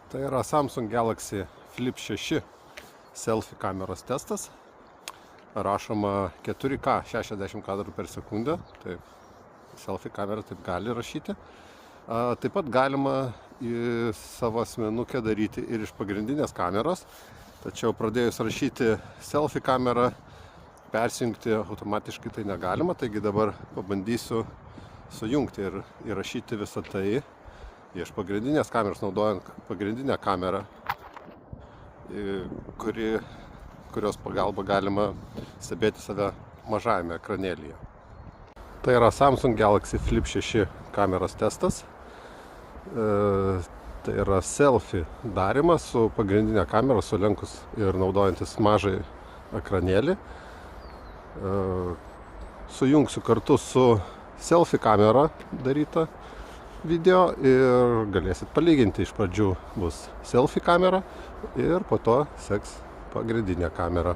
Tai yra Samsung Galaxy Flip 6 selfie kameros testas. Rašoma 4K 60 kadrų per sekundę. Taip, selfie kamera taip gali rašyti. Taip pat galima į savo asmenukę daryti ir iš pagrindinės kameros. Tačiau pradėjus rašyti selfie kamerą, persijungti automatiškai tai negalima. Taigi dabar pabandysiu sujungti ir įrašyti visą tai iš pagrindinės kameros, naudojant pagrindinę kamerą, kurios pagalba galima stebėti save mažajame ekranėlyje. Tai yra Samsung Galaxy Flip 6 kameros testas. Tai yra selfie darymas su pagrindinė kamera, sulenkus ir naudojantis mažai ekranėlį. Sujungsiu kartu su selfie kamera daryta video ir galėsit palyginti. Iš pradžių bus selfie kamera ir po to seks pagrindinė kamera.